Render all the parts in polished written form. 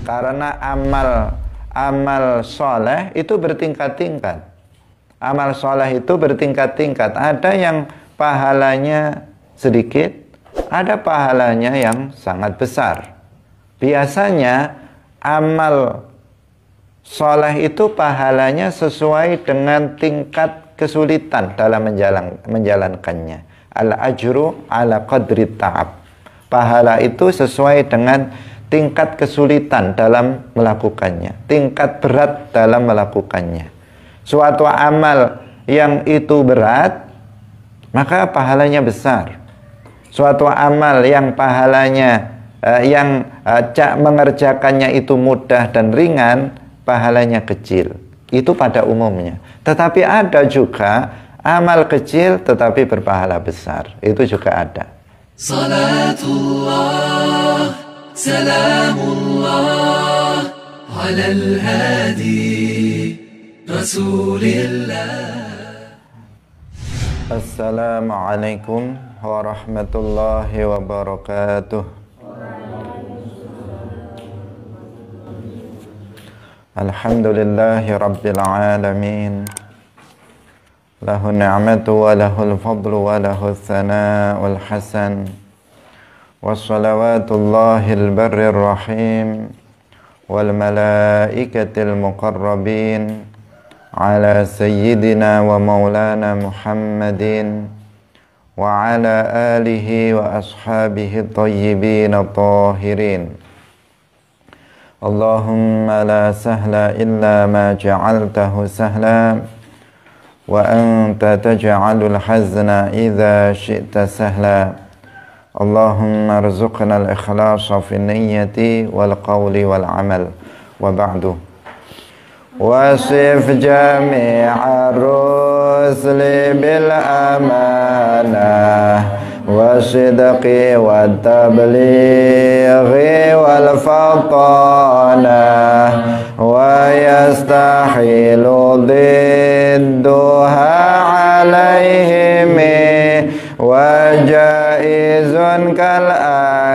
Karena amal soleh itu bertingkat-tingkat. Amal soleh itu bertingkat-tingkat. Ada yang pahalanya sedikit, ada pahalanya yang sangat besar. Biasanya amal soleh itu pahalanya sesuai dengan tingkat kesulitan dalam menjalankannya. Al-ajru ala qadri ta'ab. Pahala itu sesuai dengan tingkat kesulitan dalam melakukannya, tingkat berat dalam melakukannya. Suatu amal yang itu berat, maka pahalanya besar. Suatu amal yang pahalanya mengerjakannya itu mudah dan ringan, pahalanya kecil. Itu pada umumnya. Tetapi ada juga amal kecil tetapi berpahala besar. Itu juga ada. Salatullah, salamullah, alal hadi, Rasulillah. Assalamualaikum warahmatullahi wabarakatuh. Alhamdulillahi rabbil alamin. Lahu ni'matu wa lahul fadlu wa lahul thana'ul hasan. Wassalawatullahil barrir rahim wal malaikatil muqarrabin ala sayyidina wa maulana Muhammadin wa ala alihi wa ashabihi tayyibin tahirin. Allahumma la sahla illa ma ja'altahu sahla wa anta taj'alul hazna idza syi'ta sahla. Allahumma arzuqna al-ikhlasa fi niyyati wal qawli wal amal. Wa ba'du. Wasif jami'ar rusli bil amanah wasidqi wat tablighi wal fatanah wa yastahilu didduha alaihim wa jaizun kal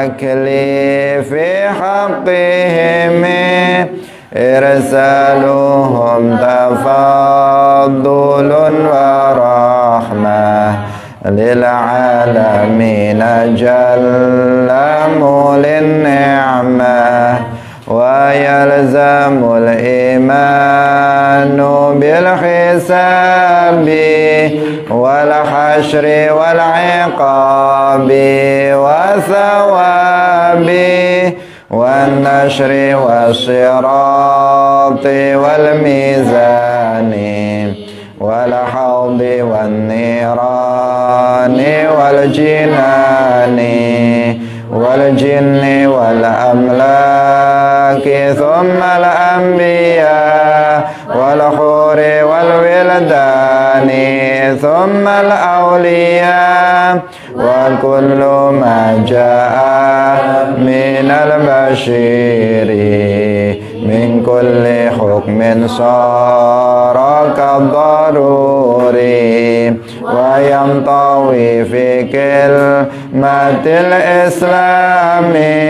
akli fi haqqihim irsaluhum tafaddulun wa rahmah lil alamin jalla mulin ni'mah wa yalzamul imanu bil hisabi wal hashri wal iqabi wa thawabi wan nashri was-sirati wal mizani wal hawdi wan nirani wal jinani wal jinni wal amlaki thumma al anbiya wal huri wal wildani thumma al awliya wa kullu ma jaa min al bashiri min kulli hukmin sara kadaruri wa yantawi fi kilmatil islami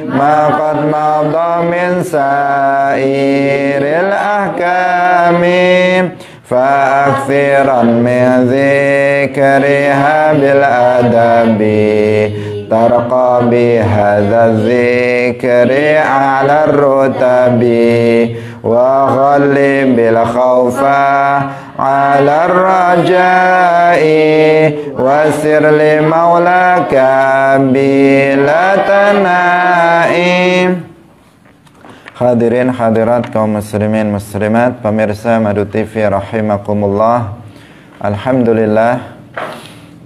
ma qad madha min sairil ahkami fa'akthiran min dhikriha bil adabi tarqa bi hadha dhikri ala rutabi wa ghalli bil khawfa ala rajai wasir li maulaka bila tanaim. Hadirin hadirat kaum muslimin muslimat, pemirsa Madu TV rahimakumullah. Alhamdulillah,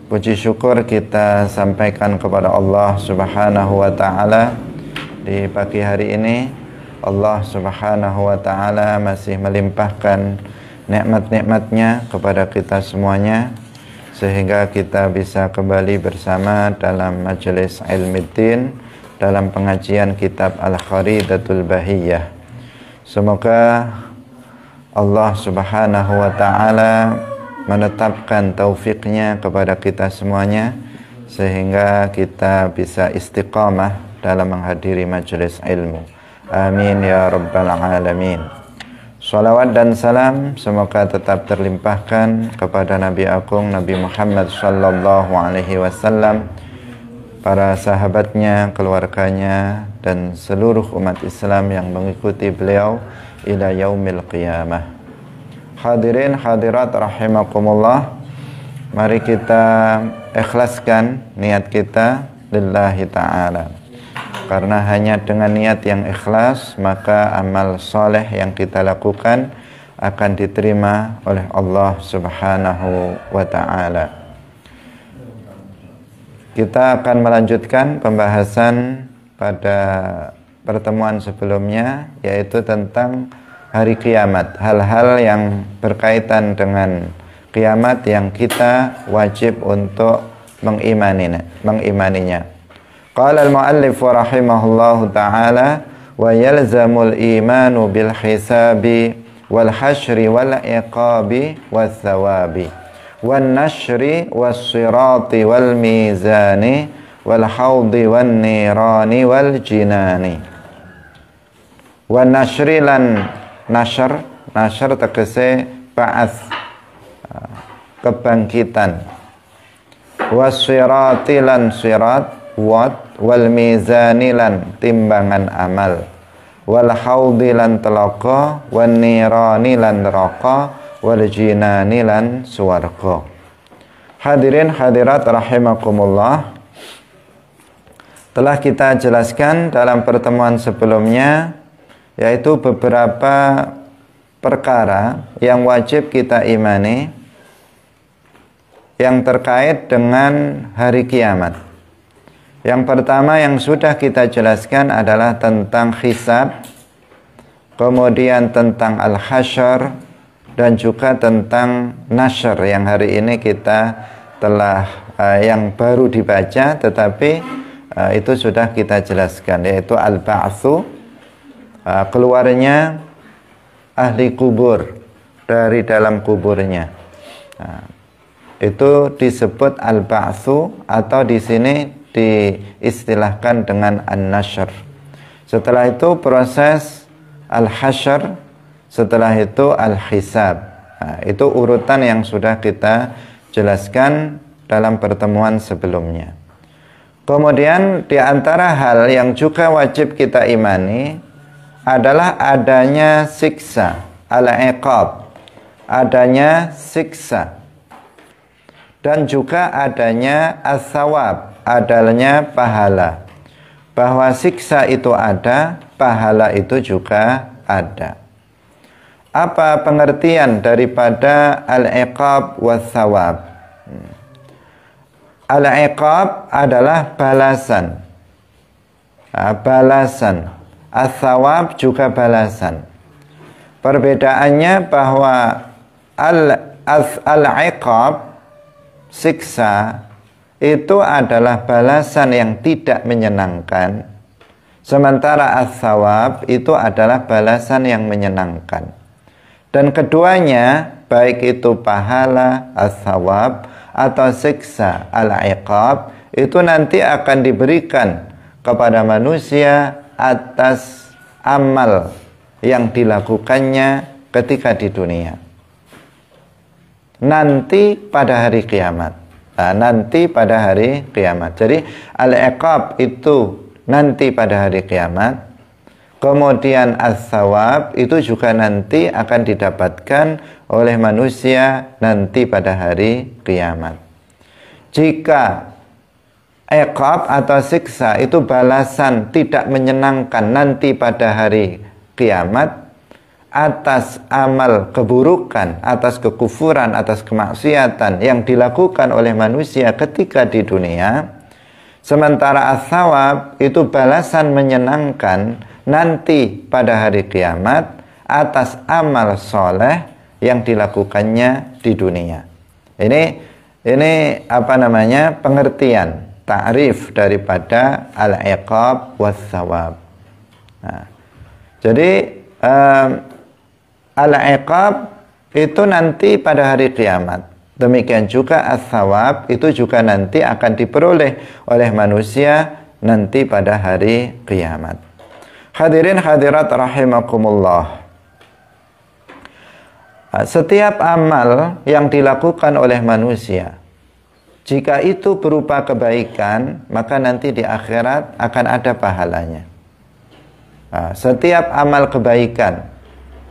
puji syukur kita sampaikan kepada Allah Subhanahu wa taala di pagi hari ini. Allah Subhanahu wa taala masih melimpahkan nikmat-nikmatnya kepada kita semuanya sehingga kita bisa kembali bersama dalam majelis ilmiddin, dalam pengajian kitab Al-Kharidatul Bahiyah. Semoga Allah Subhanahu wa taala menetapkan taufiknya kepada kita semuanya sehingga kita bisa istiqamah dalam menghadiri majelis ilmu. Amin ya rabbal alamin. Salawat dan salam semoga tetap terlimpahkan kepada Nabi Agung Nabi Muhammad sallallahu alaihi wasallam, para sahabatnya, keluarganya, dan seluruh umat Islam yang mengikuti beliau ila yaumil qiyamah. Hadirin hadirat rahimakumullah, mari kita ikhlaskan niat kita lillahi ta'ala. Karena hanya dengan niat yang ikhlas, maka amal soleh yang kita lakukan akan diterima oleh Allah subhanahu wa ta'ala. Kita akan melanjutkan pembahasan pada pertemuan sebelumnya, yaitu tentang hari kiamat, hal-hal yang berkaitan dengan kiamat yang kita wajib untuk mengimaninya. Qala al-muallif rahimahullahu ta'ala wa yalzamul imanu bil hisabi wal hashri wal iqabi was thawabi wan nashri was sirati wal mizani wal haudi wan nirani wal jinani. Wan nashri lan nashr tegese ba'ats, kebangkitan. Was sirati lan sirat wal mizani lan timbangan amal, wal haudi lan telaga, wan nirani lan neraka, wal jinani lan swarga. Hadirin hadirat rahimakumullah, telah kita jelaskan dalam pertemuan sebelumnya, yaitu beberapa perkara yang wajib kita imani yang terkait dengan hari kiamat. Yang pertama yang sudah kita jelaskan adalah tentang hisab, kemudian tentang al-hasyr, dan juga tentang nashr yang hari ini kita telah yang baru dibaca, tetapi itu sudah kita jelaskan, yaitu al-ba'tsu, keluarnya ahli kubur dari dalam kuburnya. Itu disebut al-ba'tsu, atau di sini diistilahkan dengan an-nashr. Setelah itu proses al-hasyr, setelah itu al-hisab. Itu urutan yang sudah kita jelaskan dalam pertemuan sebelumnya. Kemudian di antara hal yang juga wajib kita imani adalah adanya siksa, al-iqab, adanya siksa, dan juga adanya as-sawab, adanya pahala. Bahwa siksa itu ada, pahala itu juga ada. Apa pengertian daripada al-iqab was-sawab? Al-iqab adalah balasan, balasan. As-sawab juga balasan. Perbedaannya bahwa al-iqab, siksa, itu adalah balasan yang tidak menyenangkan, sementara as-sawab itu adalah balasan yang menyenangkan. Dan keduanya, baik itu pahala as-sawab atau siksa al-iqab, itu nanti akan diberikan kepada manusia atas amal yang dilakukannya ketika di dunia, nanti pada hari kiamat. Nanti pada hari kiamat. Jadi al-iqab itu nanti pada hari kiamat. Kemudian as-sawab itu juga nanti akan didapatkan oleh manusia nanti pada hari kiamat. Jika iqab atau siksa itu balasan tidak menyenangkan nanti pada hari kiamat atas amal keburukan, atas kekufuran, atas kemaksiatan yang dilakukan oleh manusia ketika di dunia, sementara as-sawab itu balasan menyenangkan nanti pada hari kiamat atas amal soleh yang dilakukannya di dunia. Ini apa namanya, pengertian, ta'rif daripada al-iqab was-sawab. Jadi al-iqab itu nanti pada hari kiamat. Demikian juga as-sawab itu juga nanti akan diperoleh oleh manusia nanti pada hari kiamat. Hadirin hadirat rahimakumullah. Setiap amal yang dilakukan oleh manusia, jika itu berupa kebaikan, maka nanti di akhirat akan ada pahalanya. Setiap amal kebaikan,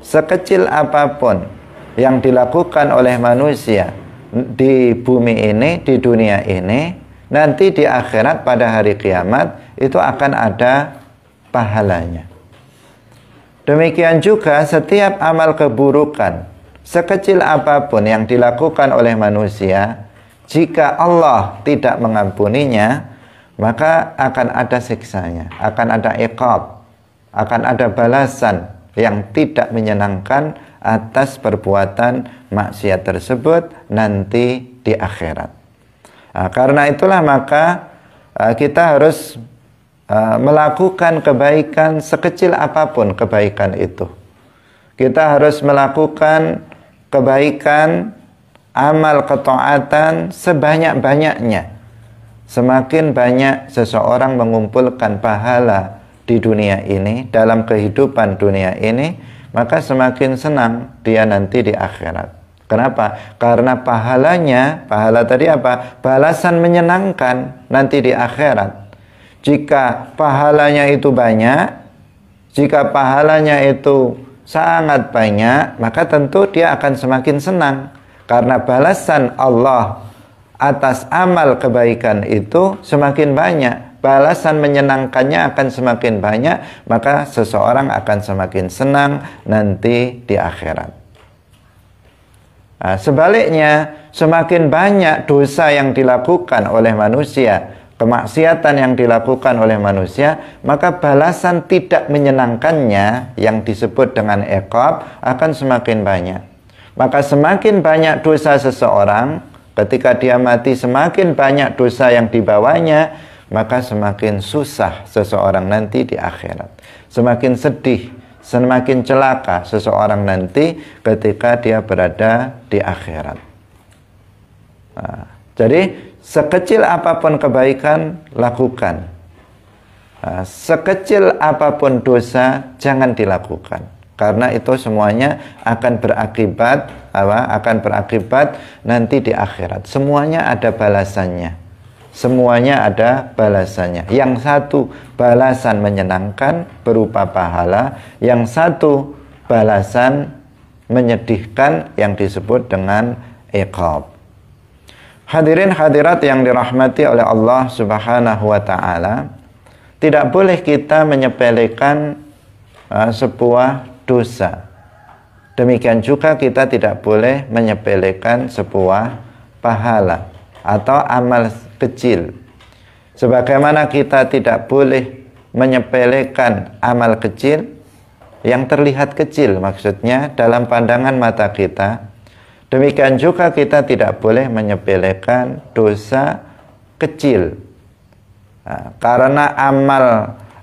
sekecil apapun yang dilakukan oleh manusia di bumi ini, di dunia ini, nanti di akhirat pada hari kiamat itu akan ada pahalanya. Demikian juga setiap amal keburukan, sekecil apapun yang dilakukan oleh manusia, jika Allah tidak mengampuninya, maka akan ada siksanya, akan ada iqab, akan ada balasan yang tidak menyenangkan atas perbuatan maksiat tersebut nanti di akhirat. Karena itulah maka kita harus melakukan kebaikan sekecil apapun kebaikan itu. Kita harus melakukan kebaikan, amal ketaatan sebanyak-banyaknya. Semakin banyak seseorang mengumpulkan pahala di dunia ini, dalam kehidupan dunia ini, maka semakin senang dia nanti di akhirat. Kenapa? Karena pahalanya, pahala tadi apa? Balasan menyenangkan nanti di akhirat. Jika pahalanya itu banyak, jika pahalanya itu sangat banyak, maka tentu dia akan semakin senang. Karena balasan Allah atas amal kebaikan itu semakin banyak, balasan menyenangkannya akan semakin banyak, maka seseorang akan semakin senang nanti di akhirat. Sebaliknya, semakin banyak dosa yang dilakukan oleh manusia, kemaksiatan yang dilakukan oleh manusia, maka balasan tidak menyenangkannya yang disebut dengan iqab akan semakin banyak. Maka semakin banyak dosa seseorang, ketika dia mati semakin banyak dosa yang dibawanya, maka semakin susah seseorang nanti di akhirat. Semakin sedih, semakin celaka seseorang nanti ketika dia berada di akhirat. Jadi sekecil apapun kebaikan, lakukan. Sekecil apapun dosa, jangan dilakukan. Karena itu semuanya akan berakibat akan berakibat nanti di akhirat. Semuanya ada balasannya. Semuanya ada balasannya. Yang satu balasan menyenangkan berupa pahala, yang satu balasan menyedihkan yang disebut dengan iqab. Hadirin hadirat yang dirahmati oleh Allah Subhanahu wa taala, tidak boleh kita menyepelekan sebuah dosa. Demikian juga kita tidak boleh menyepelekan sebuah pahala atau amal kecil. Sebagaimana kita tidak boleh menyepelekan amal kecil yang terlihat kecil, maksudnya dalam pandangan mata kita, demikian juga kita tidak boleh menyepelekan dosa kecil. Karena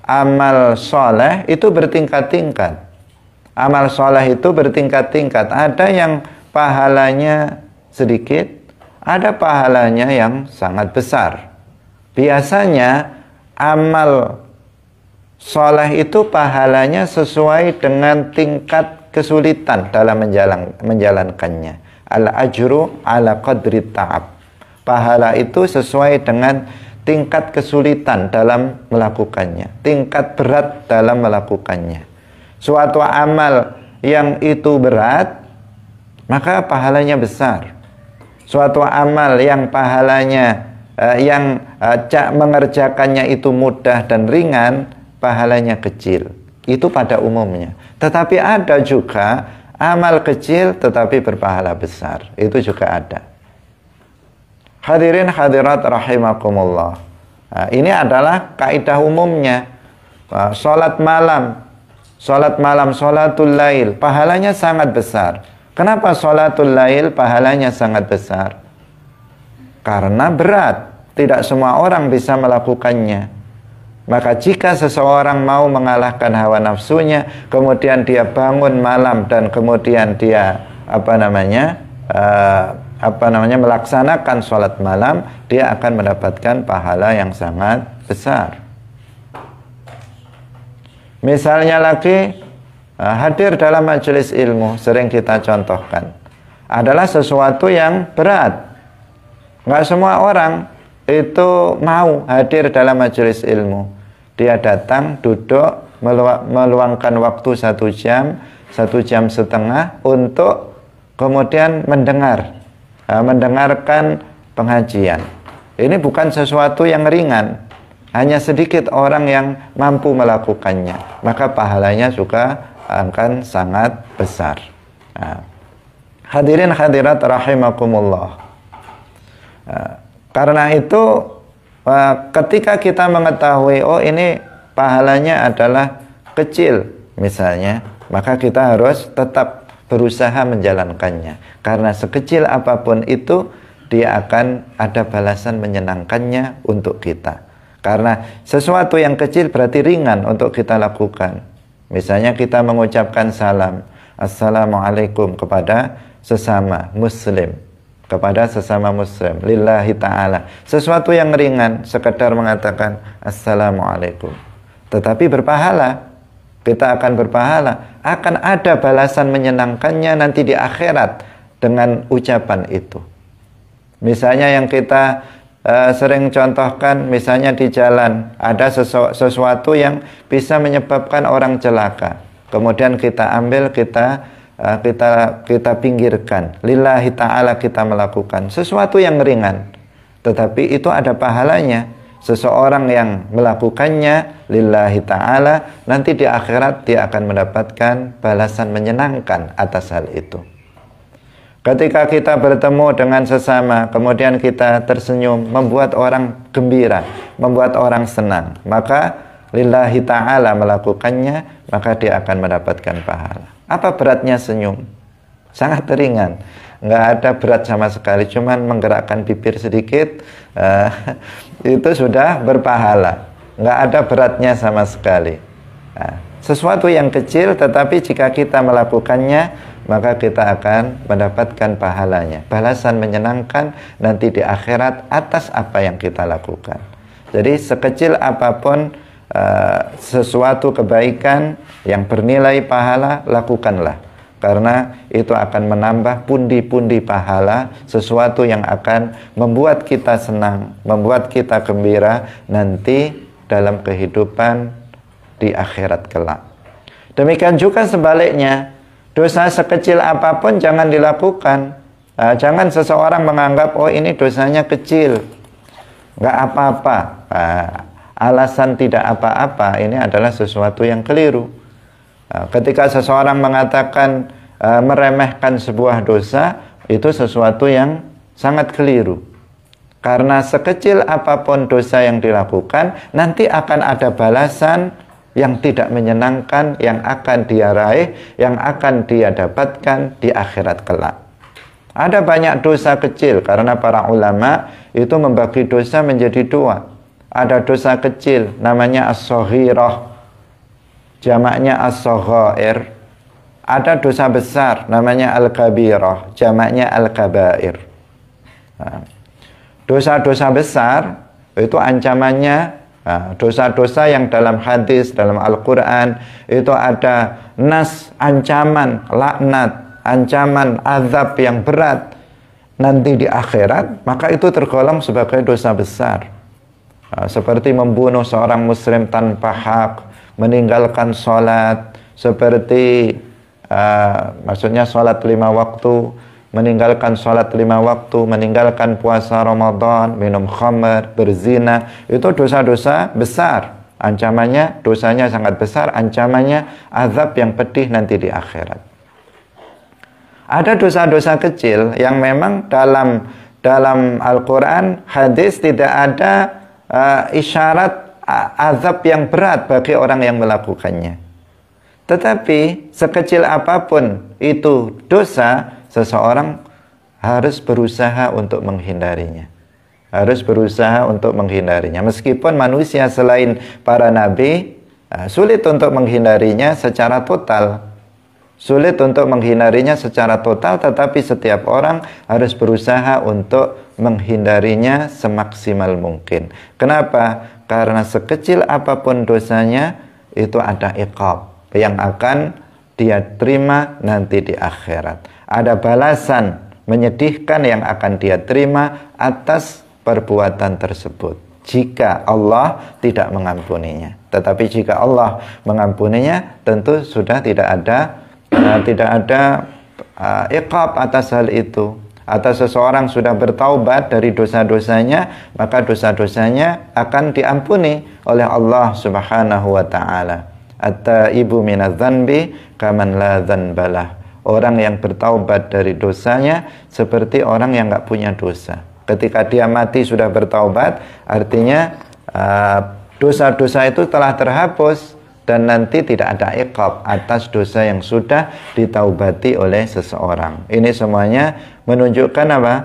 amal soleh itu bertingkat-tingkat. Amal soleh itu bertingkat-tingkat. Ada yang pahalanya sedikit, ada pahalanya yang sangat besar. Biasanya amal soleh itu pahalanya sesuai dengan tingkat kesulitan dalam menjalankannya. Al-ajru ala qadri ta'ab. Pahala itu sesuai dengan tingkat kesulitan dalam melakukannya, tingkat berat dalam melakukannya. Suatu amal yang itu berat, maka pahalanya besar. Suatu amal yang pahalanya mengerjakannya itu mudah dan ringan, pahalanya kecil. Itu pada umumnya. Tetapi ada juga amal kecil tetapi berpahala besar. Itu juga ada. Hadirin hadirat rahimakumullah. Ini adalah kaidah umumnya. Salat malam, salatul lail, pahalanya sangat besar. Kenapa salatul lail pahalanya sangat besar? Karena berat. Tidak semua orang bisa melakukannya. Maka jika seseorang mau mengalahkan hawa nafsunya, kemudian dia bangun malam dan kemudian dia melaksanakan sholat malam, dia akan mendapatkan pahala yang sangat besar. Misalnya lagi hadir dalam majelis ilmu, sering kita contohkan, adalah sesuatu yang berat. Nggak semua orang itu mau hadir dalam majelis ilmu. Dia datang, duduk, meluangkan waktu 1 jam, 1,5 jam untuk kemudian mendengarkan pengajian. Ini bukan sesuatu yang ringan. Hanya sedikit orang yang mampu melakukannya, maka pahalanya juga akan sangat besar. Hadirin hadirat rahimakumullah. Karena itu ketika kita mengetahui oh ini pahalanya adalah kecil misalnya, maka kita harus tetap berusaha menjalankannya. Karena sekecil apapun itu, dia akan ada balasan menyenangkannya untuk kita. Karena sesuatu yang kecil berarti ringan untuk kita lakukan. Misalnya kita mengucapkan salam, Assalamualaikum kepada sesama muslim, lillahi ta'ala. Sesuatu yang ringan, sekedar mengatakan Assalamualaikum. Tetapi berpahala, kita akan berpahala. Akan ada balasan menyenangkannya nanti di akhirat dengan ucapan itu. Misalnya yang kita sering contohkan, misalnya di jalan ada sesuatu yang bisa menyebabkan orang celaka, kemudian kita ambil, kita pinggirkan, lillahi ta'ala, kita melakukan sesuatu yang ringan, tetapi itu ada pahalanya. Seseorang yang melakukannya lillahi ta'ala, nanti di akhirat dia akan mendapatkan balasan menyenangkan atas hal itu. Ketika kita bertemu dengan sesama, kemudian kita tersenyum, membuat orang gembira, membuat orang senang, maka lillahi ta'ala melakukannya, maka dia akan mendapatkan pahala. Apa beratnya senyum? Sangat ringan, nggak ada berat sama sekali, cuman menggerakkan bibir sedikit, itu sudah berpahala, nggak ada beratnya sama sekali. Sesuatu yang kecil, tetapi jika kita melakukannya, maka kita akan mendapatkan pahalanya, balasan menyenangkan nanti di akhirat atas apa yang kita lakukan. Jadi sekecil apapun sesuatu kebaikan yang bernilai pahala, lakukanlah, karena itu akan menambah pundi-pundi pahala, sesuatu yang akan membuat kita senang, membuat kita gembira nanti dalam kehidupan di akhirat kelak. Demikian juga sebaliknya, dosa sekecil apapun jangan dilakukan. Jangan seseorang menganggap oh ini dosanya kecil, nggak apa-apa. Alasan tidak apa-apa ini adalah sesuatu yang keliru. Ketika seseorang mengatakan meremehkan sebuah dosa, itu sesuatu yang sangat keliru. Karena sekecil apapun dosa yang dilakukan, nanti akan ada balasan yang tidak menyenangkan yang akan dia raih, yang akan dia dapatkan di akhirat kelak. Ada banyak dosa kecil, karena para ulama itu membagi dosa menjadi 2. Ada dosa kecil namanya as-saghirah, jamaknya as-saghair. Ada dosa besar namanya al-kabirah, jamaknya al-kabair. Dosa-dosa besar itu ancamannya, dosa-dosa yang dalam hadis, dalam Al-Quran itu ada nas, ancaman laknat, ancaman azab yang berat nanti di akhirat, maka itu tergolong sebagai dosa besar. Seperti membunuh seorang muslim tanpa hak, meninggalkan sholat, seperti maksudnya sholat 5 waktu, meninggalkan sholat 5 waktu, meninggalkan puasa Ramadan, minum khamr, berzina, itu dosa-dosa besar. Ancamannya, dosanya sangat besar, ancamannya azab yang pedih nanti di akhirat. Ada dosa-dosa kecil yang memang dalam Al-Quran, hadis tidak ada isyarat azab yang berat bagi orang yang melakukannya. Tetapi sekecil apapun itu dosa, seseorang harus berusaha untuk menghindarinya. Harus berusaha untuk menghindarinya. Meskipun manusia selain para nabi sulit untuk menghindarinya secara total. Sulit untuk menghindarinya secara total, tetapi setiap orang harus berusaha untuk menghindarinya semaksimal mungkin. Kenapa? Karena sekecil apapun dosanya, itu ada iqab yang akan dia terima nanti di akhirat. Ada balasan menyedihkan yang akan dia terima atas perbuatan tersebut jika Allah tidak mengampuninya. Tetapi jika Allah mengampuninya, tentu sudah tidak ada iqab atas hal itu. Atau seseorang sudah bertaubat dari dosa-dosanya, maka dosa-dosanya akan diampuni oleh Allah Subhanahu wa taala. At-taibu minadz-dzanbi kaman la dzanbalah. Orang yang bertaubat dari dosanya seperti orang yang enggak punya dosa. Ketika dia mati sudah bertaubat, artinya dosa-dosa itu telah terhapus dan nanti tidak ada iqab atas dosa yang sudah ditaubati oleh seseorang. Ini semuanya menunjukkan apa?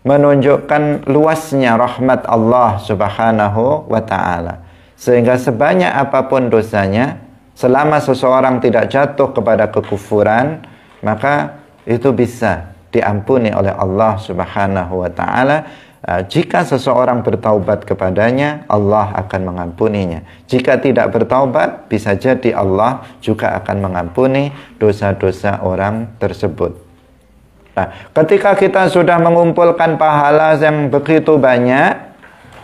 Menunjukkan luasnya rahmat Allah Subhanahu wa taala. Sehingga sebanyak apapun dosanya, selama seseorang tidak jatuh kepada kekufuran, maka itu bisa diampuni oleh Allah Subhanahu wa taala. Jika seseorang bertaubat kepadanya, Allah akan mengampuninya. Jika tidak bertaubat, bisa jadi Allah juga akan mengampuni dosa-dosa orang tersebut. Nah, ketika kita sudah mengumpulkan pahala yang begitu banyak,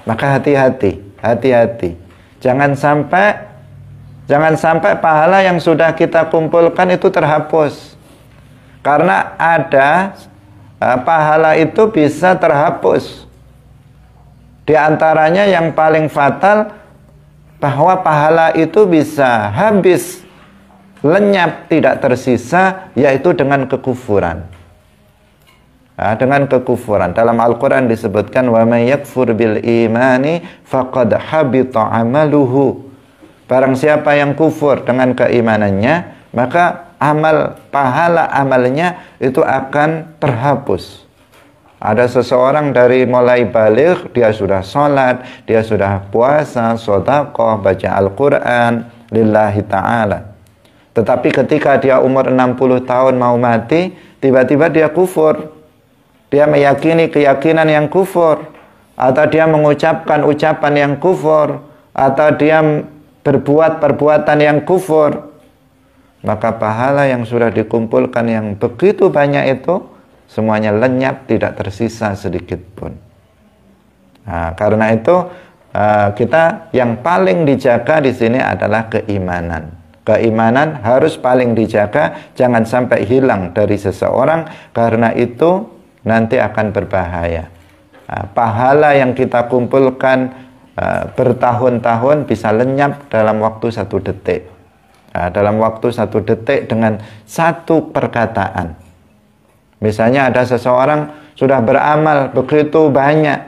maka hati-hati. Jangan sampai pahala yang sudah kita kumpulkan itu terhapus. Karena ada pahala itu bisa terhapus. Di antaranya yang paling fatal, bahwa pahala itu bisa habis, lenyap, tidak tersisa, yaitu dengan kekufuran. Dengan kekufuran. Dalam Al-Quran disebutkan, wa may yakfur bil imani faqad habita amaluhu. Barang siapa yang kufur dengan keimanannya, maka pahala amalnya itu akan terhapus. Ada seseorang dari mulai balik, dia sudah sholat, dia sudah puasa, sedekah, baca Al-Quran lillahi ta'ala. Tetapi ketika dia umur 60 tahun mau mati, tiba-tiba dia kufur. Dia meyakini keyakinan yang kufur, atau dia mengucapkan ucapan yang kufur, atau dia berbuat perbuatan yang kufur. Maka pahala yang sudah dikumpulkan yang begitu banyak itu semuanya lenyap, tidak tersisa sedikit pun. Karena itu kita yang paling dijaga di sini adalah keimanan. Keimanan harus paling dijaga, jangan sampai hilang dari seseorang, karena itu nanti akan berbahaya. Pahala yang kita kumpulkan bertahun-tahun bisa lenyap dalam waktu 1 detik. Dalam waktu 1 detik dengan satu perkataan. Misalnya ada seseorang sudah beramal begitu banyak,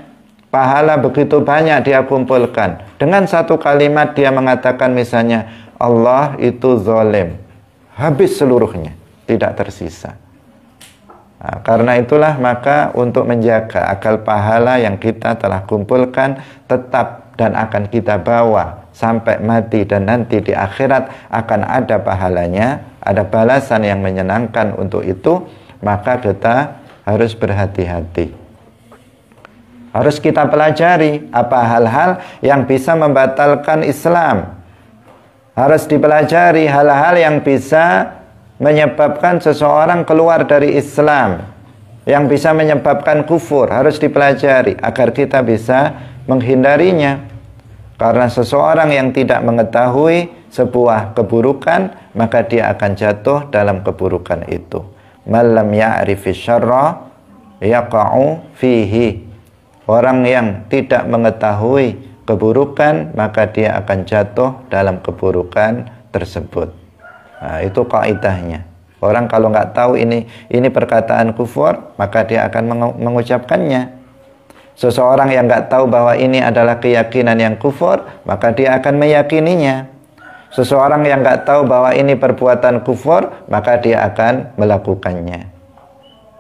pahala begitu banyak dia kumpulkan. Dengan satu kalimat dia mengatakan misalnya, Allah itu zalim. Habis seluruhnya, tidak tersisa. Karena itulah maka untuk menjaga agar pahala yang kita telah kumpulkan tetap dan akan kita bawa sampai mati, dan nanti di akhirat akan ada pahalanya, ada balasan yang menyenangkan untuk itu, maka kita harus berhati-hati. Harus kita pelajari apa hal-hal yang bisa membatalkan Islam. Harus dipelajari hal-hal yang bisa menyebabkan seseorang keluar dari Islam, yang bisa menyebabkan kufur. Harus dipelajari agar kita bisa menghindarinya. Karena seseorang yang tidak mengetahui sebuah keburukan, maka dia akan jatuh dalam keburukan itu. Man lam ya'rifi syarra yaqa'u fihi. Orang yang tidak mengetahui keburukan, maka dia akan jatuh dalam keburukan tersebut. Itu kaidahnya. Orang kalau nggak tahu ini perkataan kufur, maka dia akan mengucapkannya. Seseorang yang nggak tahu bahwa ini adalah keyakinan yang kufur, maka dia akan meyakininya. Seseorang yang nggak tahu bahwa ini perbuatan kufur, maka dia akan melakukannya.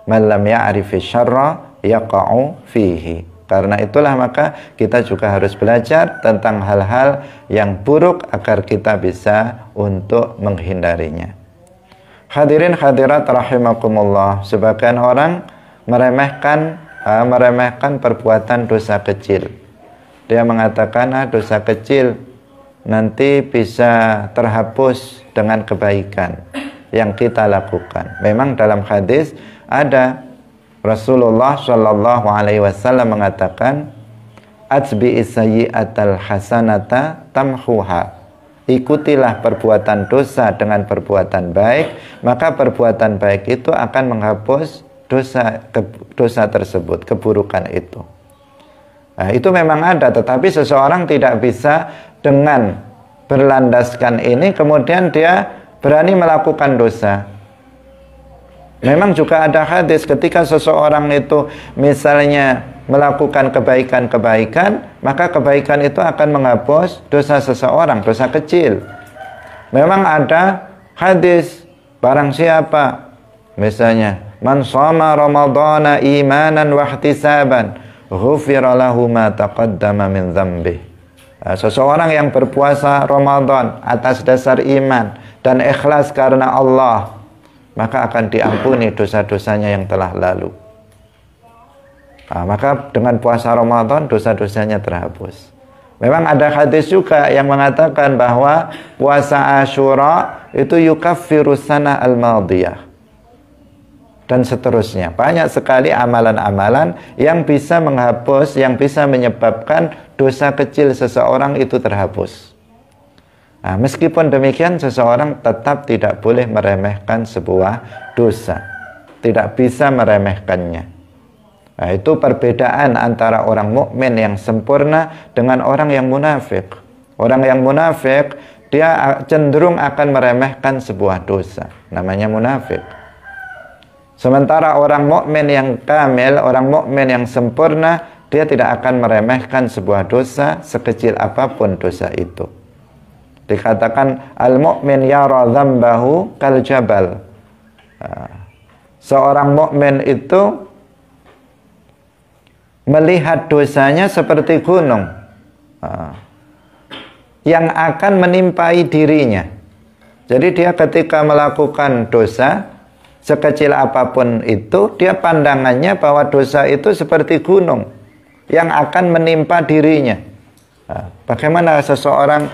Man lam ya'rifi syarra yaqa'u fihi. Karena itulah maka kita juga harus belajar tentang hal-hal yang buruk agar kita bisa untuk menghindarinya. Hadirin hadirat rahimakumullah, sebagian orang meremehkan perbuatan dosa kecil. Dia mengatakan dosa kecil nanti bisa terhapus dengan kebaikan yang kita lakukan. Memang dalam hadis ada Rasulullah Shallallahu Alaihi Wasallam mengatakan, "Atsbi'is sayyi'atal hasanata tamhuha." Ikutilah perbuatan dosa dengan perbuatan baik, maka perbuatan baik itu akan menghapus dosa tersebut, keburukan itu. Nah, itu memang ada, tetapi seseorang tidak bisa dengan berlandaskan ini kemudian dia berani melakukan dosa. Memang juga ada hadis ketika seseorang itu misalnya melakukan kebaikan-kebaikan, maka kebaikan itu akan menghapus dosa seseorang, dosa kecil. Memang ada hadis, barang siapa misalnya man shoma ramadhana imanan wa ihtisaban ghufira lahu ma taqaddama min dzambi. Seseorang yang berpuasa Ramadan atas dasar iman dan ikhlas karena Allah, maka akan diampuni dosa-dosanya yang telah lalu. Maka dengan puasa Ramadan dosa-dosanya terhapus. Memang ada hadis juga yang mengatakan bahwa puasa Asyura itu yukaffiru sana al-madiyah dan seterusnya. Banyak sekali amalan-amalan yang bisa menghapus, yang bisa menyebabkan dosa kecil seseorang itu terhapus. Meskipun demikian seseorang tetap tidak boleh meremehkan sebuah dosa, tidak bisa meremehkannya. Itu perbedaan antara orang mukmin yang sempurna dengan orang yang munafik. Orang yang munafik dia cenderung akan meremehkan sebuah dosa, namanya munafik. Sementara orang mukmin yang kamil, orang mukmin yang sempurna, dia tidak akan meremehkan sebuah dosa sekecil apapun dosa itu. Dikatakan al-mu'min yara dzambahu kal jabal. Seorang mukmin itu melihat dosanya seperti gunung yang akan menimpai dirinya. Jadi dia ketika melakukan dosa sekecil apapun itu, dia pandangannya bahwa dosa itu seperti gunung yang akan menimpa dirinya. Bagaimana seseorang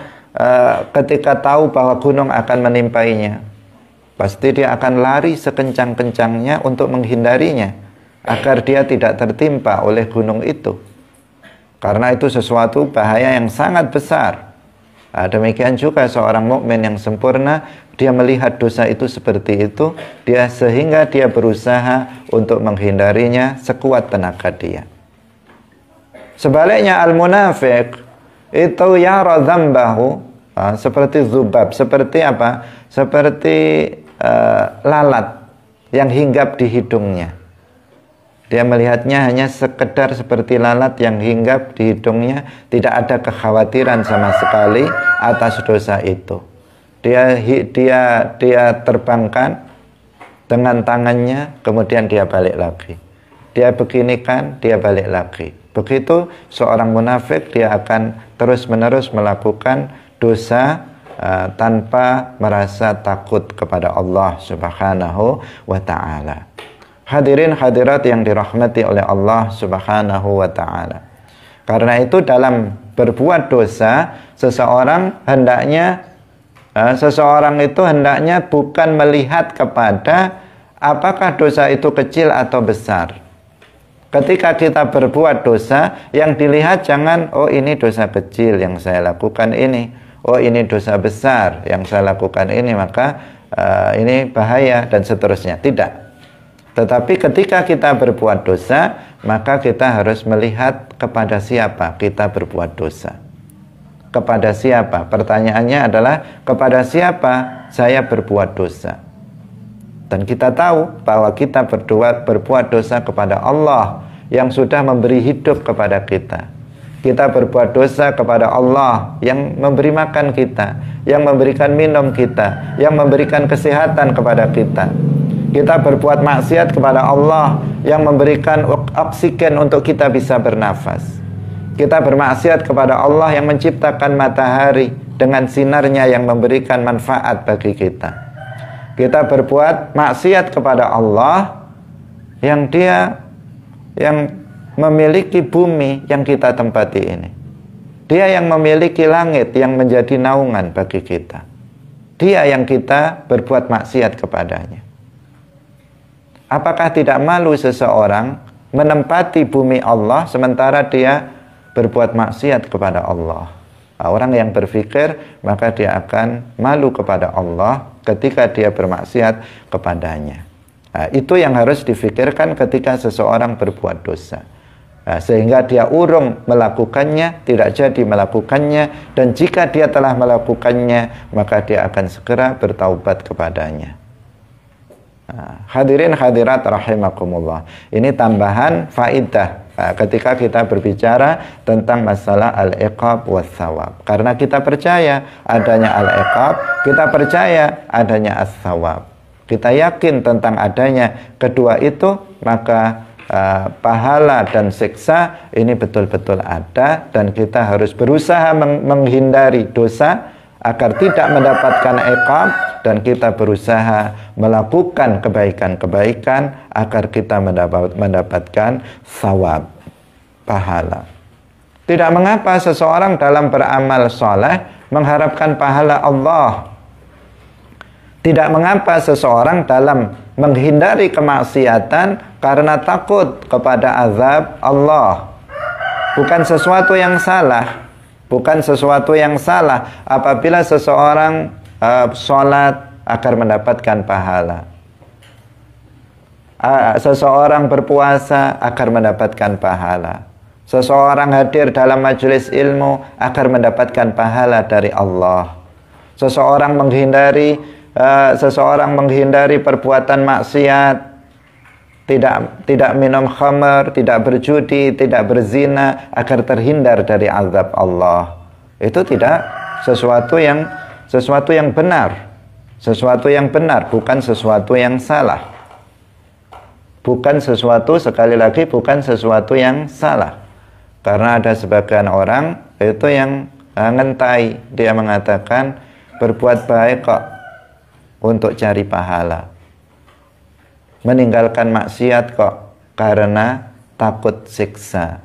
ketika tahu bahwa gunung akan menimpainya? Pasti dia akan lari sekencang-kencangnya untuk menghindarinya, agar dia tidak tertimpa oleh gunung itu. Karena itu sesuatu bahaya yang sangat besar. Demikian juga seorang mukmin yang sempurna, dia melihat dosa itu seperti itu, dia sehingga dia berusaha untuk menghindarinya sekuat tenaga dia. Sebaliknya al-munafik itu yara dzambahu seperti dzubab, seperti apa? Seperti lalat yang hinggap di hidungnya. Dia melihatnya hanya sekedar seperti lalat yang hinggap di hidungnya, tidak ada kekhawatiran sama sekali atas dosa itu. Dia terbangkan dengan tangannya, kemudian dia balik lagi. Dia beginikan, dia balik lagi. Begitu seorang munafik, dia akan terus-menerus melakukan dosa tanpa merasa takut kepada Allah Subhanahu wa ta'ala. Hadirin hadirat yang dirahmati oleh Allah Subhanahu wa ta'ala. Karena itu dalam berbuat dosa, seseorang itu hendaknya bukan melihat kepada apakah dosa itu kecil atau besar. Ketika kita berbuat dosa, yang dilihat jangan, oh ini dosa kecil yang saya lakukan ini, oh ini dosa besar yang saya lakukan ini, maka ini bahaya dan seterusnya. Tidak. Tetapi ketika kita berbuat dosa, maka kita harus melihat kepada siapa kita berbuat dosa. Kepada siapa? Pertanyaannya adalah kepada siapa saya berbuat dosa. Dan kita tahu bahwa kita berbuat dosa kepada Allah yang sudah memberi hidup kepada kita. Kita berbuat dosa kepada Allah yang memberi makan kita, yang memberikan minum kita, yang memberikan kesehatan kepada kita. Kita berbuat maksiat kepada Allah yang memberikan oksigen untuk kita bisa bernafas. Kita bermaksiat kepada Allah yang menciptakan matahari dengan sinarnya yang memberikan manfaat bagi kita. Kita berbuat maksiat kepada Allah yang memiliki bumi yang kita tempati ini. Dia yang memiliki langit yang menjadi naungan bagi kita. Dia yang kita berbuat maksiat kepadanya. Apakah tidak malu seseorang menempati bumi Allah sementara dia berbuat maksiat kepada Allah? Orang yang berpikir maka dia akan malu kepada Allah ketika dia bermaksiat kepadanya. Itu yang harus difikirkan ketika seseorang berbuat dosa. Sehingga dia urung melakukannya, tidak jadi melakukannya, dan jika dia telah melakukannya, maka dia akan segera bertaubat kepadanya. Hadirin hadirat rahimakumullah. Ini tambahan faidah ketika kita berbicara tentang masalah al-iqab was thawab. Karena kita percaya adanya al-iqab, kita percaya adanya as-thawab. Kita yakin tentang adanya kedua itu, maka pahala dan siksa ini betul-betul ada, dan kita harus berusaha menghindari dosa agar tidak mendapatkan iqab, dan kita berusaha melakukan kebaikan-kebaikan agar kita mendapatkan thawab, pahala. Tidak mengapa seseorang dalam beramal soleh mengharapkan pahala Allah. Tidak mengapa seseorang dalam menghindari kemaksiatan karena takut kepada azab Allah. Bukan sesuatu yang salah. Bukan sesuatu yang salah apabila seseorang sholat agar mendapatkan pahala. Seseorang berpuasa agar mendapatkan pahala. Seseorang hadir dalam majelis ilmu agar mendapatkan pahala dari Allah. Seseorang menghindari perbuatan maksiat, tidak minum khamar, tidak berjudi, tidak berzina agar terhindar dari azab Allah. Itu tidak sesuatu yang benar. Sesuatu yang benar, bukan sesuatu yang salah. Bukan sesuatu, sekali lagi, bukan sesuatu yang salah. Karena ada sebagian orang itu yang ngentai, dia mengatakan berbuat baik kok untuk cari pahala, meninggalkan maksiat kok karena takut siksa.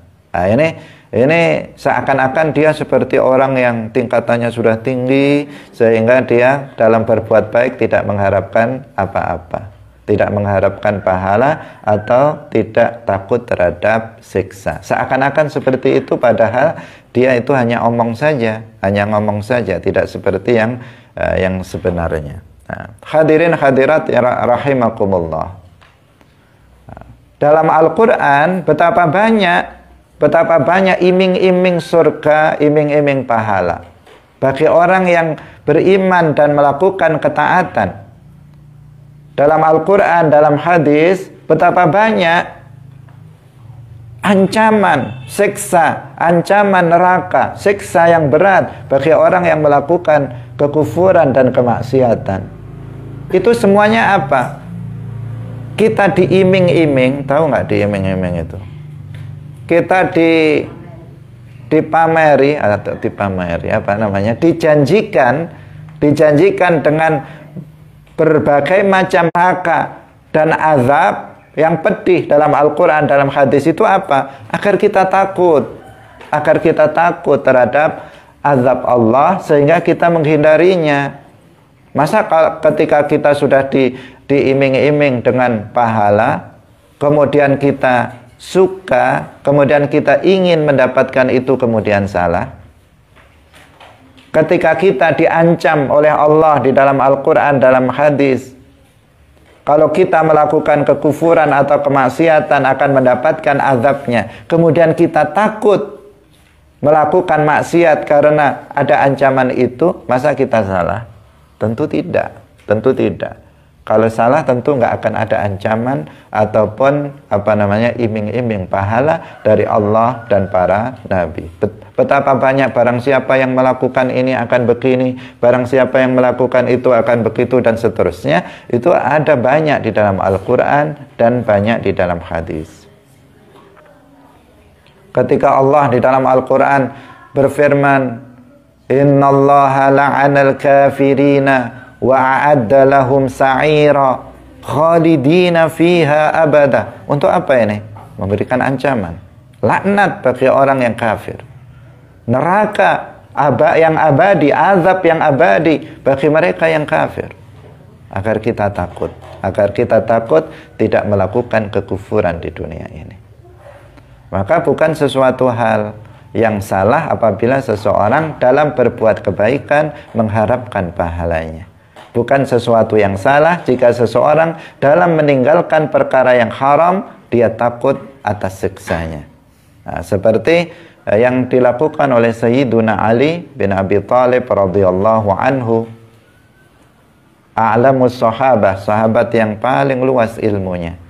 Ini seakan-akan dia seperti orang yang tingkatannya sudah tinggi, sehingga dia dalam berbuat baik tidak mengharapkan apa-apa, tidak mengharapkan pahala atau tidak takut terhadap siksa. Seakan-akan seperti itu, padahal dia itu hanya ngomong saja, tidak seperti yang sebenarnya. Hadirin hadirat rahimakumullah. Dalam Al-Quran betapa banyak iming-iming surga, iming-iming pahala bagi orang yang beriman dan melakukan ketaatan. Dalam Al-Quran, dalam hadis, betapa banyak ancaman siksa, ancaman neraka, siksa yang berat bagi orang yang melakukan kekufuran dan kemaksiatan. Itu semuanya apa? Kita diiming-iming, tahu nggak diiming-iming itu? Kita dipameri atau dipameri apa namanya? Dijanjikan dengan berbagai macam neraka dan azab yang pedih dalam Al-Quran, dalam hadis itu apa? Agar kita takut terhadap azab Allah sehingga kita menghindarinya. Masa ketika kita sudah diiming-iming dengan pahala, kemudian kita suka, kemudian kita ingin mendapatkan itu, kemudian salah? Ketika kita diancam oleh Allah di dalam Al-Quran, dalam hadis, kalau kita melakukan kekufuran atau kemaksiatan akan mendapatkan azabnya, kemudian kita takut melakukan maksiat karena ada ancaman itu, masa kita salah? Tentu tidak. Kalau salah tentu nggak akan ada ancaman ataupun iming-iming pahala dari Allah dan para nabi. Betapa banyak barang siapa yang melakukan ini akan begini, barang siapa yang melakukan itu akan begitu, dan seterusnya. Itu ada banyak di dalam Al-Quran dan banyak di dalam hadis. Ketika Allah di dalam Al-Quran berfirman, innallaha la'anal kafirina wa a'adda lahum sa'ira khalidina fiha abada. Untuk apa ini? Memberikan ancaman, laknat bagi orang yang kafir. neraka yang abadi, azab yang abadi bagi mereka yang kafir. Agar kita takut tidak melakukan kekufuran di dunia ini. Maka bukan sesuatu hal yang salah apabila seseorang dalam berbuat kebaikan mengharapkan pahalanya. Bukan sesuatu yang salah jika seseorang dalam meninggalkan perkara yang haram dia takut atas siksanya. Nah, seperti yang dilakukan oleh Sayyiduna Ali bin Abi Thalib radhiyallahu anhu, a'lamus sahabah, sahabat yang paling luas ilmunya.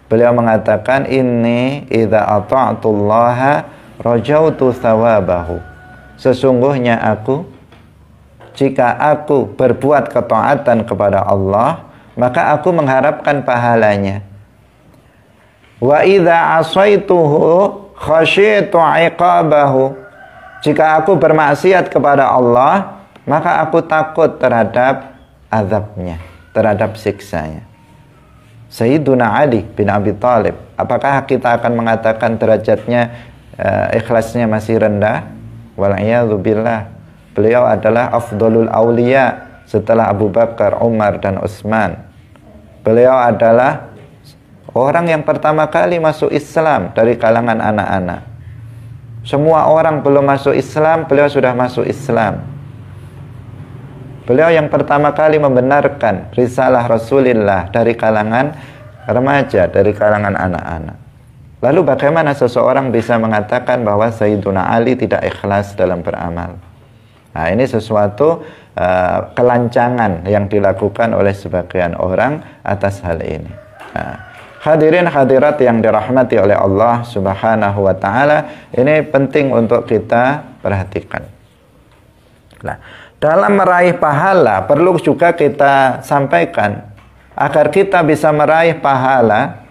Beliau mengatakan, inni idza ata'tullaha rajautu thawabahu. Sesungguhnya aku, jika aku berbuat ketaatan kepada Allah, maka aku mengharapkan pahalanya. Wa idza asaituhu khasyitu iqabahu. Jika aku bermaksiat kepada Allah, maka aku takut terhadap azabnya, terhadap siksanya. Sayyiduna Ali bin Abi Thalib, apakah kita akan mengatakan derajatnya ikhlasnya masih rendah? Wal'iyadzubillah. Beliau adalah afdolul awliya setelah Abu Bakar, Umar, dan Utsman. Beliau adalah orang yang pertama kali masuk Islam dari kalangan anak-anak. Semua orang belum masuk Islam, beliau sudah masuk Islam. Beliau yang pertama kali membenarkan risalah Rasulullah dari kalangan remaja, dari kalangan anak-anak. Lalu bagaimana seseorang bisa mengatakan bahwa Sayyiduna Ali tidak ikhlas dalam beramal? Nah, ini sesuatu kelancangan yang dilakukan oleh sebagian orang atas hal ini. Nah, hadirin hadirat yang dirahmati oleh Allah Subhanahu wa taala, ini penting untuk kita perhatikan. Nah, dalam meraih pahala perlu juga kita sampaikan, agar kita bisa meraih pahala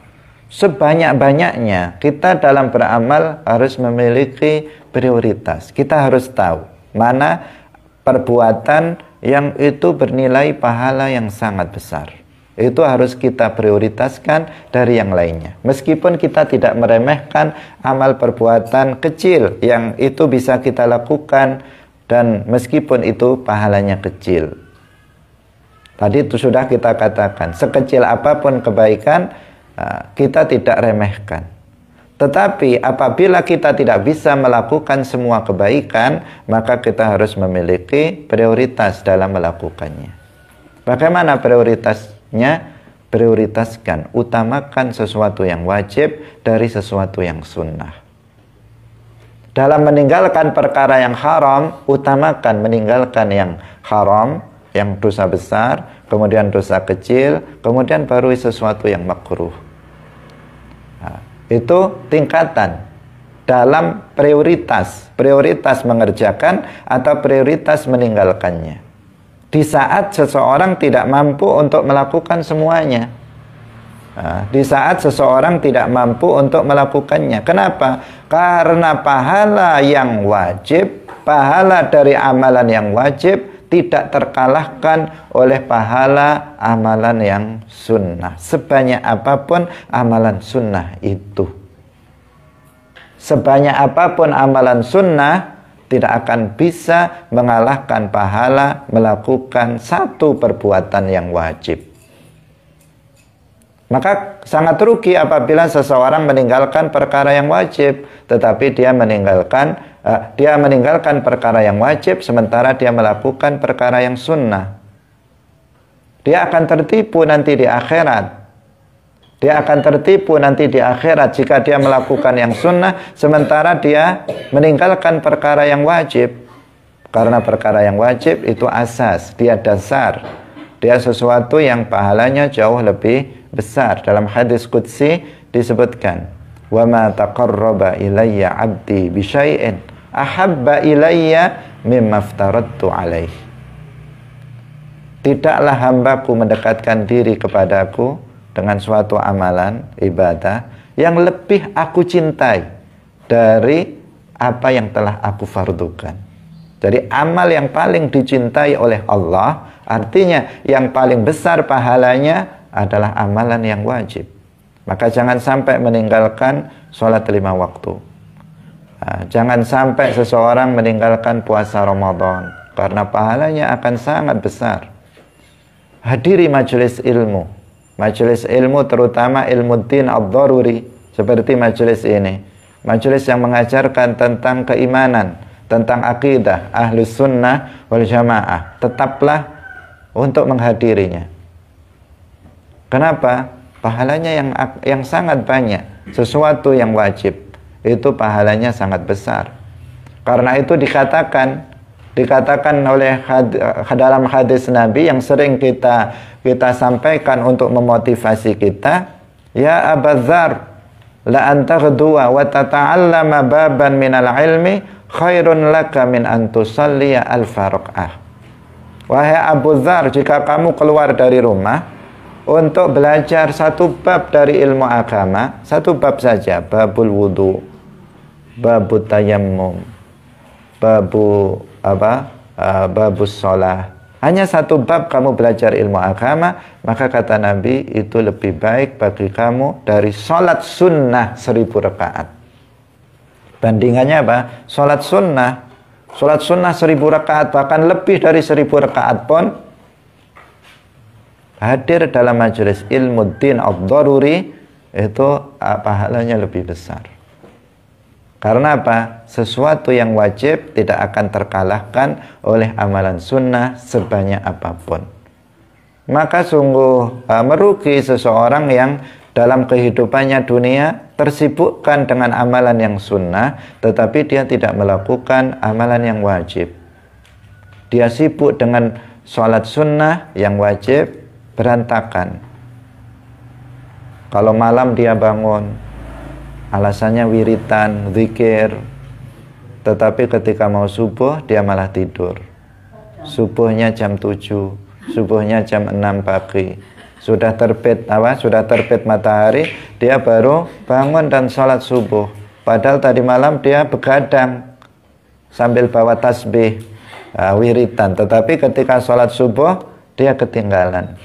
sebanyak-banyaknya, kita dalam beramal harus memiliki prioritas. Kita harus tahu mana perbuatan yang itu bernilai pahala yang sangat besar. Itu harus kita prioritaskan dari yang lainnya. Meskipun kita tidak meremehkan amal perbuatan kecil yang itu bisa kita lakukan, dan meskipun itu pahalanya kecil. Tadi itu sudah kita katakan, sekecil apapun kebaikan kita tidak remehkan. Tetapi apabila kita tidak bisa melakukan semua kebaikan, maka kita harus memiliki prioritas dalam melakukannya. Bagaimana prioritasnya? Prioritaskan, utamakan sesuatu yang wajib dari sesuatu yang sunnah. Dalam meninggalkan perkara yang haram, utamakan meninggalkan yang haram, yang dosa besar, kemudian dosa kecil, kemudian baru sesuatu yang makruh. Nah, itu tingkatan dalam prioritas mengerjakan atau prioritas meninggalkannya. Di saat seseorang tidak mampu untuk melakukan semuanya. Nah, di saat seseorang tidak mampu untuk melakukannya. Kenapa? Karena pahala yang wajib, pahala dari amalan yang wajib tidak terkalahkan oleh pahala amalan yang sunnah. Sebanyak apapun amalan sunnah itu, sebanyak apapun amalan sunnah, tidak akan bisa mengalahkan pahala melakukan satu perbuatan yang wajib. Maka sangat rugi apabila seseorang meninggalkan perkara yang wajib, tetapi dia meninggalkan perkara yang wajib sementara dia melakukan perkara yang sunnah. Dia akan tertipu nanti di akhirat. Dia akan tertipu nanti di akhirat jika dia melakukan yang sunnah sementara dia meninggalkan perkara yang wajib. Karena perkara yang wajib itu asas, dia dasar. Dia sesuatu yang pahalanya jauh lebih besar. Dalam hadis qudsi disebutkan, wa ma taqarraba ilayya 'abdi bi syai'in ahabba ilayya mimma aftaradtu alaih. Tidaklah hambaku mendekatkan diri kepadaku dengan suatu amalan ibadah yang lebih aku cintai dari apa yang telah aku fardukan. Jadi amal yang paling dicintai oleh Allah, artinya yang paling besar pahalanya adalah amalan yang wajib. Maka jangan sampai meninggalkan sholat 5 waktu. Jangan sampai seseorang meninggalkan puasa Ramadan, karena pahalanya akan sangat besar. Hadiri majelis ilmu. Majelis ilmu terutama ilmu din ad-daruri, seperti majelis ini. Majelis yang mengajarkan tentang keimanan, tentang akidah, ahlus sunnah wal jamaah. Tetaplah untuk menghadirinya. Kenapa? Pahalanya yang sangat banyak. Sesuatu yang wajib itu pahalanya sangat besar. Karena itu dikatakan oleh dalam hadis Nabi yang sering kita sampaikan untuk memotivasi kita, ya Abu Dzar, la anta ghduwa wa tata'allama baban minal ilmi khairun laka min an tusalliya alfa rak'ah. Wahai Abu Dzar, jika kamu keluar dari rumah untuk belajar satu bab dari ilmu agama, satu bab saja, babul wudu, babut tayammum, babus sholah, hanya satu bab kamu belajar ilmu agama, maka kata Nabi itu lebih baik bagi kamu dari sholat sunnah 1000 rakaat. Bandingannya apa? Sholat sunnah 1000 rakaat, bahkan lebih dari 1000 rakaat pun, hadir dalam majelis ilmu din ad-daruri itu pahalanya lebih besar. Karena apa? Sesuatu yang wajib tidak akan terkalahkan oleh amalan sunnah sebanyak apapun. Maka sungguh merugi seseorang yang dalam kehidupannya dunia tersibukkan dengan amalan yang sunnah, tetapi dia tidak melakukan amalan yang wajib. Dia sibuk dengan sholat sunnah yang wajib, berantakan. Kalau malam dia bangun, alasannya wiritan, zikir, tetapi ketika mau subuh dia malah tidur. Subuhnya jam 7, subuhnya jam 6 pagi. Sudah terbit matahari, dia baru bangun dan sholat subuh. Padahal tadi malam dia begadang sambil bawa tasbih, wiritan, tetapi ketika sholat subuh dia ketinggalan.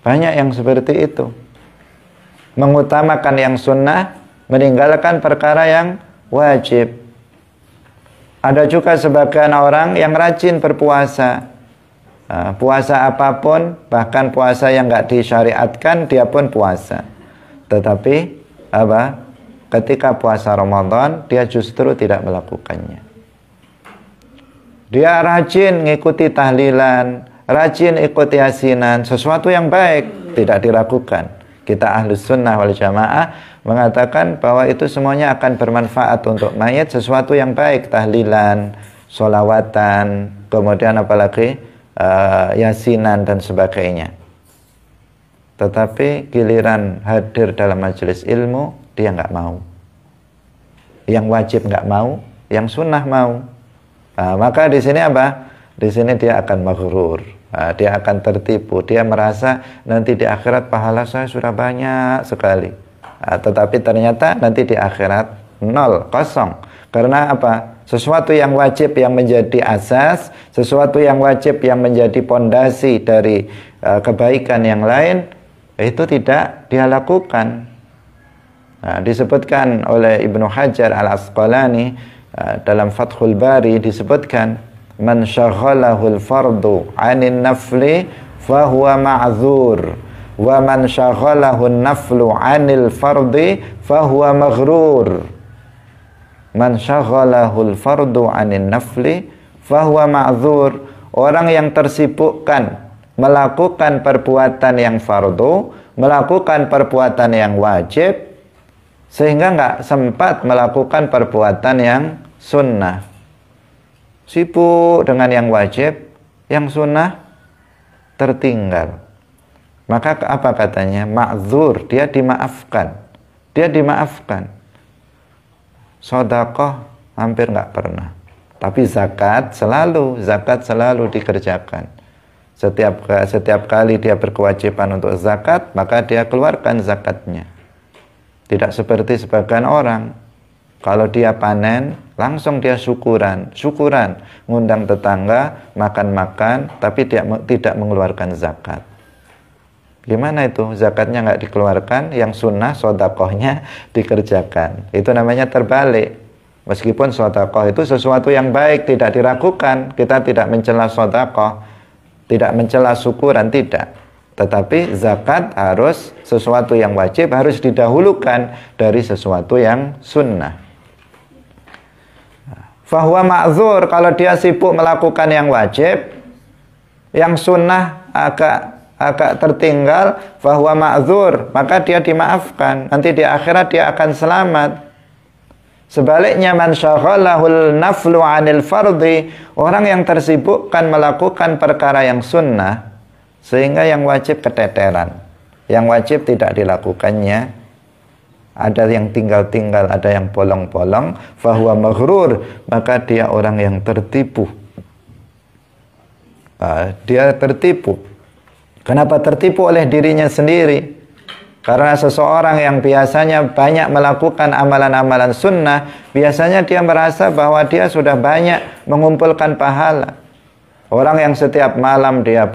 Banyak yang seperti itu, mengutamakan yang sunnah, meninggalkan perkara yang wajib. Ada juga sebagian orang yang rajin berpuasa, puasa apapun, bahkan puasa yang nggak disyariatkan dia pun puasa. Tetapi ketika puasa Ramadan dia justru tidak melakukannya. Dia rajin ngikuti tahlilan, rajin ikuti yasinan, sesuatu yang baik tidak dilakukan. Kita ahlus sunnah wal jamaah mengatakan bahwa itu semuanya akan bermanfaat untuk mayat, sesuatu yang baik, tahlilan, sholawatan, kemudian apalagi yasinan dan sebagainya. Tetapi giliran hadir dalam majelis ilmu dia nggak mau. Yang wajib nggak mau, yang sunnah mau. Maka di sini apa? Di sini dia akan maghrur. Dia akan tertipu. Dia merasa nanti di akhirat pahala saya sudah banyak sekali. Tetapi ternyata nanti di akhirat nol, kosong. Karena apa? Sesuatu yang wajib yang menjadi asas, sesuatu yang wajib yang menjadi pondasi dari kebaikan yang lain, itu tidak dia lakukan. Disebutkan oleh Ibnu Hajar al-Asqalani dalam Fathul Bari, disebutkan man syaghalahul fardu 'anil nafli fahuwa ma'dzur wa man syaghalahun naflu 'anil fardi fahuwa maghrur. Man syaghalahul fardu 'anil nafli fahuwa ma'dzur. Orang yang tersibukkan melakukan perbuatan yang fardu, melakukan perbuatan yang wajib, sehingga nggak sempat melakukan perbuatan yang sunnah. Sibuk dengan yang wajib, yang sunnah tertinggal. Maka apa katanya? Ma'dzur, dia dimaafkan. Dia dimaafkan. Sedekah hampir nggak pernah. Tapi zakat selalu dikerjakan. Setiap kali dia berkewajiban untuk zakat, maka dia keluarkan zakatnya. Tidak seperti sebagian orang, kalau dia panen langsung dia syukuran, ngundang tetangga, makan-makan, tapi dia tidak mengeluarkan zakat. Gimana itu? Zakatnya nggak dikeluarkan, yang sunnah, sedekahnya dikerjakan. Itu namanya terbalik. Meskipun sedekah itu sesuatu yang baik, tidak diragukan. Kita tidak mencela sedekah, tidak mencela syukuran, tidak. Tetapi zakat harus sesuatu yang wajib, harus didahulukan dari sesuatu yang sunnah. Fahuwa ma'zur, kalau dia sibuk melakukan yang wajib, yang sunnah agak tertinggal, fahuwa ma'zur, maka dia dimaafkan. Nanti di akhirat dia akan selamat. Sebaliknya, man syaghalahul naflu 'anil fardhi, orang yang tersibukkan melakukan perkara yang sunnah sehingga yang wajib keteteran, yang wajib tidak dilakukannya, ada yang tinggal-tinggal, ada yang bolong-bolong, fahuwa maghrur, maka dia orang yang tertipu. Dia tertipu. Kenapa tertipu? Oleh dirinya sendiri. Karena seseorang yang biasanya banyak melakukan amalan-amalan sunnah, biasanya dia merasa bahwa dia sudah banyak mengumpulkan pahala. Orang yang setiap malam dia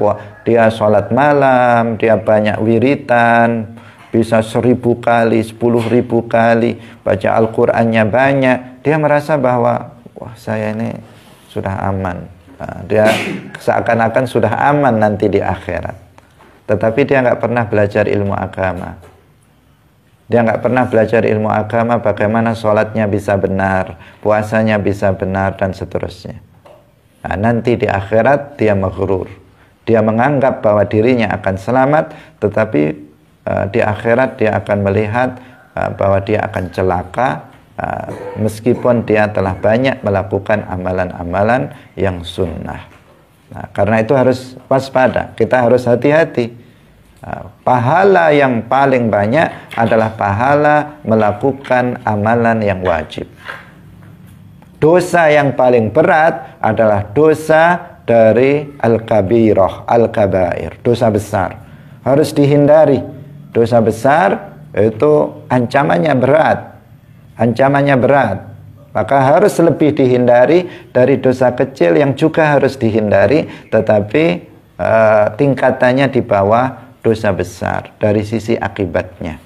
sholat malam, dia banyak wiritan, bisa 1000 kali, 10.000 kali, baca Al-Qur'annya banyak, dia merasa bahwa wah, saya ini sudah aman. Dia seakan-akan sudah aman nanti di akhirat. Tetapi dia nggak pernah belajar ilmu agama. Dia nggak pernah belajar ilmu agama, bagaimana sholatnya bisa benar, puasanya bisa benar, dan seterusnya. Nah, nanti di akhirat dia maghrur. Dia menganggap bahwa dirinya akan selamat, tetapi di akhirat dia akan melihat bahwa dia akan celaka, meskipun dia telah banyak melakukan amalan-amalan yang sunnah. Nah, karena itu harus waspada, kita harus hati-hati. Pahala yang paling banyak adalah pahala melakukan amalan yang wajib. Dosa yang paling berat adalah dosa dari al-kabirah, al-kabair, dosa besar. Harus dihindari. Dosa besar itu ancamannya berat. Ancamannya berat. Maka harus lebih dihindari dari dosa kecil yang juga harus dihindari, tetapi tingkatannya di bawah dosa besar dari sisi akibatnya.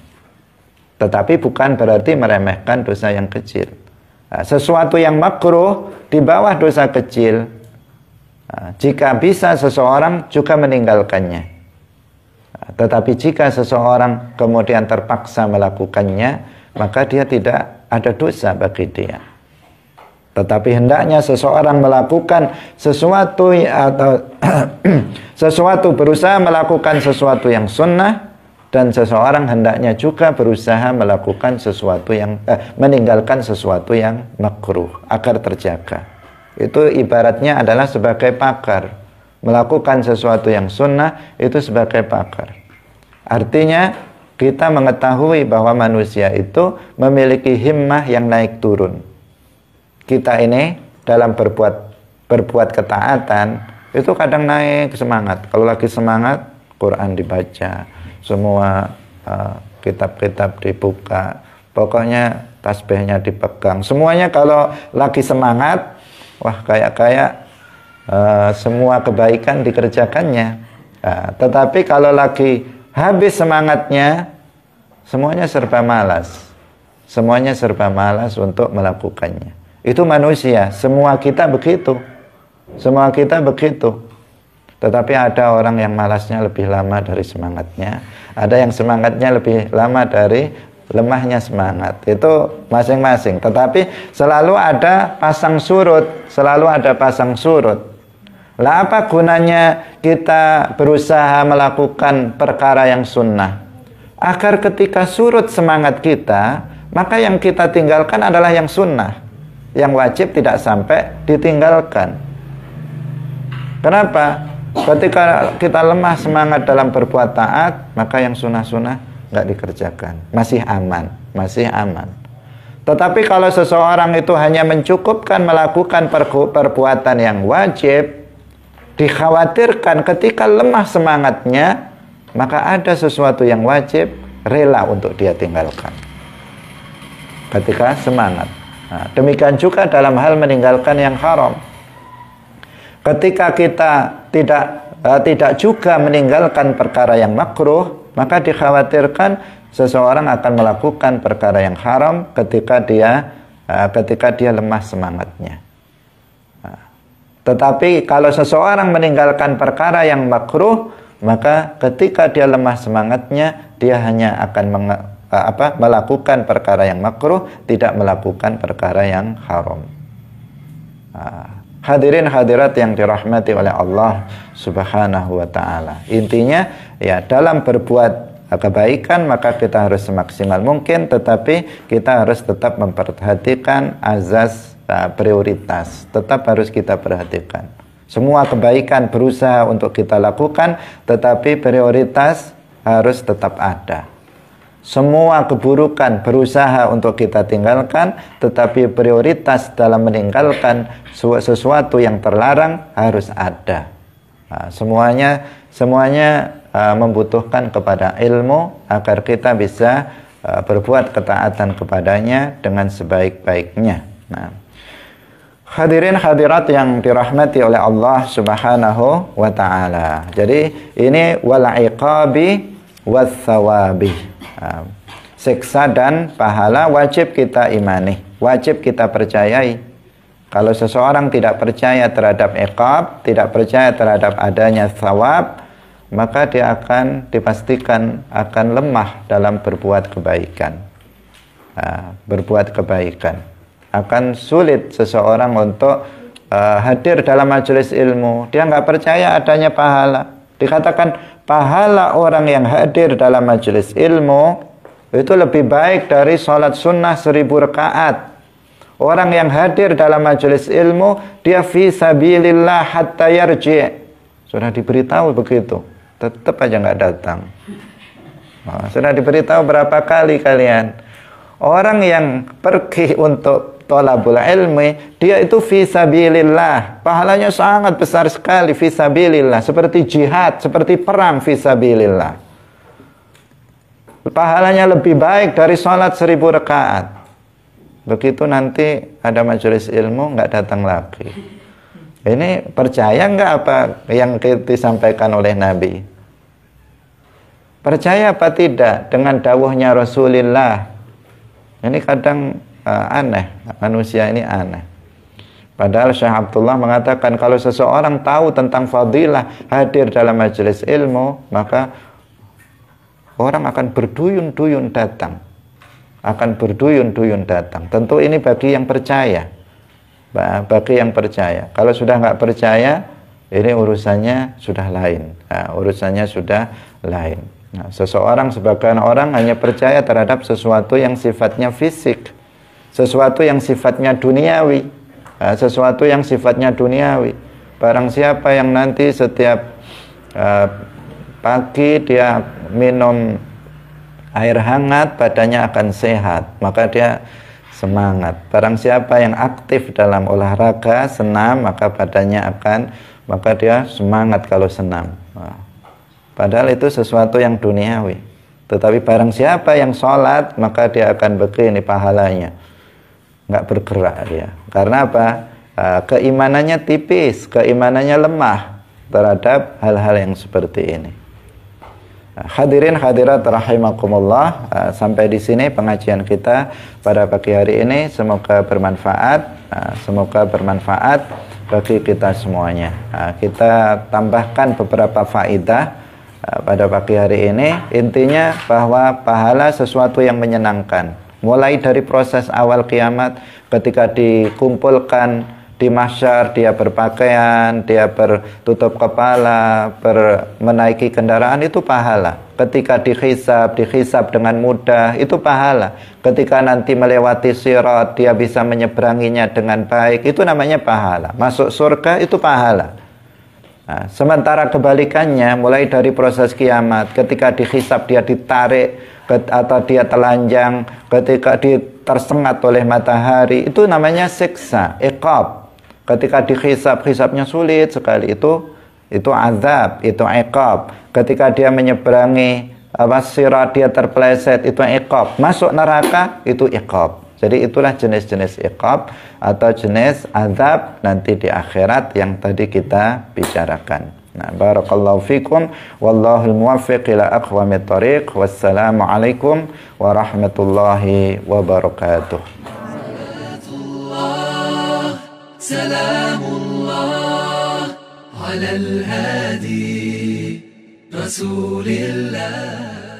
Tetapi bukan berarti meremehkan dosa yang kecil. Sesuatu yang makruh di bawah dosa kecil, jika bisa seseorang juga meninggalkannya. Tetapi jika seseorang kemudian terpaksa melakukannya, maka dia tidak ada dosa bagi dia. Tetapi hendaknya seseorang melakukan sesuatu atau sesuatu, berusaha melakukan sesuatu yang sunnah, dan seseorang hendaknya juga berusaha melakukan sesuatu yang meninggalkan sesuatu yang makruh agar terjaga. Itu ibaratnya adalah sebagai pakar. Melakukan sesuatu yang sunnah itu sebagai pakar. Artinya kita mengetahui bahwa manusia itu memiliki himmah yang naik turun. Kita ini dalam berbuat ketaatan itu kadang naik semangat. Kalau lagi semangat, Quran dibaca, semua kitab-kitab dibuka, pokoknya tasbihnya dipegang. Semuanya kalau lagi semangat, wah kayak semua kebaikan dikerjakannya. Tetapi kalau lagi habis semangatnya, semuanya serba malas. Semuanya serba malas untuk melakukannya. Itu manusia, semua kita begitu. Semua kita begitu. Tetapi ada orang yang malasnya lebih lama dari semangatnya. Ada yang semangatnya lebih lama dari lemahnya semangat. Itu masing-masing. Tetapi selalu ada pasang surut. Selalu ada pasang surut. Lah apa gunanya kita berusaha melakukan perkara yang sunnah? Agar ketika surut semangat kita, maka yang kita tinggalkan adalah yang sunnah. Yang wajib tidak sampai ditinggalkan. Kenapa? Ketika kita lemah semangat dalam berbuat taat, maka yang sunnah-sunnah nggak dikerjakan. Masih aman, masih aman. Tetapi kalau seseorang itu hanya mencukupkan melakukan perbuatan yang wajib, dikhawatirkan ketika lemah semangatnya, maka ada sesuatu yang wajib rela untuk dia tinggalkan ketika semangat. Nah, demikian juga dalam hal meninggalkan yang haram. Ketika kita tidak juga meninggalkan perkara yang makruh, maka dikhawatirkan seseorang akan melakukan perkara yang haram ketika dia ketika dia lemah semangatnya. Tetapi kalau seseorang meninggalkan perkara yang makruh, maka ketika dia lemah semangatnya, dia hanya akan melakukan perkara yang makruh, tidak melakukan perkara yang haram. Hadirin hadirat yang dirahmati oleh Allah Subhanahu wa taala. Intinya ya, dalam berbuat kebaikan maka kita harus semaksimal mungkin, tetapi kita harus tetap memperhatikan azas prioritas. Tetap harus kita perhatikan. Semua kebaikan berusaha untuk kita lakukan, tetapi prioritas harus tetap ada. Semua keburukan berusaha untuk kita tinggalkan, tetapi prioritas dalam meninggalkan sesuatu yang terlarang harus ada. Semuanya membutuhkan kepada ilmu agar kita bisa berbuat ketaatan kepadanya dengan sebaik-baiknya. Hadirin hadirat yang dirahmati oleh Allah Subhanahu wa taala. Jadi ini wal iqabi was thawabi. Siksa dan pahala wajib kita imani, wajib kita percayai. Kalau seseorang tidak percaya terhadap iqab, tidak percaya terhadap adanya thawab, maka dia akan dipastikan akan lemah dalam berbuat kebaikan. Berbuat kebaikan akan sulit seseorang untuk hadir dalam majelis ilmu. Dia nggak percaya adanya pahala. Dikatakan pahala orang yang hadir dalam majelis ilmu itu lebih baik dari sholat sunnah 1000 rakaat. Orang yang hadir dalam majelis ilmu, dia fi sabilillah hatta yarji'. Sudah diberitahu begitu, tetap aja nggak datang. Sudah diberitahu berapa kali kalian? Orang yang pergi untuk thalabul ilmi, dia itu fi sabilillah. Pahalanya sangat besar sekali fi sabilillah, seperti jihad, seperti perang fi sabilillah. Pahalanya lebih baik dari sholat 1000 rakaat. Begitu nanti ada majelis ilmu nggak datang lagi. Ini percaya nggak apa yang disampaikan oleh Nabi? Percaya apa tidak dengan dawuhnya Rasulullah? Ini kadang aneh, manusia ini aneh. Padahal Syekh Abdullah mengatakan kalau seseorang tahu tentang fadilah hadir dalam majelis ilmu, maka orang akan berduyun-duyun datang. Akan berduyun-duyun datang. Tentu ini bagi yang percaya. Bagi yang percaya. Kalau sudah nggak percaya, ini urusannya sudah lain. Urusannya sudah lain. Seseorang, sebagian orang hanya percaya terhadap sesuatu yang sifatnya fisik, sesuatu yang sifatnya duniawi, sesuatu yang sifatnya duniawi. Barang siapa yang nanti setiap pagi dia minum air hangat, badannya akan sehat, maka dia semangat. Barang siapa yang aktif dalam olahraga, senam, maka dia semangat kalau senam. Padahal itu sesuatu yang duniawi. Tetapi barang siapa yang sholat, maka dia akan begini pahalanya, nggak bergerak dia. Karena apa? Keimanannya tipis, keimanannya lemah terhadap hal-hal yang seperti ini. Hadirin hadirat rahimakumullah, sampai di sini pengajian kita pada pagi hari ini. Semoga bermanfaat, bagi kita semuanya. Kita tambahkan beberapa faedah pada pagi hari ini. Intinya bahwa pahala sesuatu yang menyenangkan. Mulai dari proses awal kiamat, ketika dikumpulkan di mahsyar, dia berpakaian, dia bertutup kepala, menaiki kendaraan, itu pahala. Ketika dihisab dengan mudah, itu pahala. Ketika nanti melewati sirat, dia bisa menyeberanginya dengan baik, itu namanya pahala. Masuk surga, itu pahala. Nah, sementara kebalikannya, mulai dari proses kiamat, ketika dihisab dia ditarik atau dia telanjang, ketika tersengat oleh matahari, itu namanya siksa, iqab. Ketika hisabnya sulit sekali, itu azab, itu iqab. Ketika dia menyeberangi sirat, dia terpeleset, itu iqab. Masuk neraka, itu iqab. Jadi itulah jenis-jenis iqab atau jenis azab nanti di akhirat yang tadi kita bicarakan. Nah, barakallahu fikum, wallahul muwaffiq ila aqwamit thoriq. Wassalamu alaikum warahmatullahi wabarakatuh. سلام الله على الهادي رسول الله.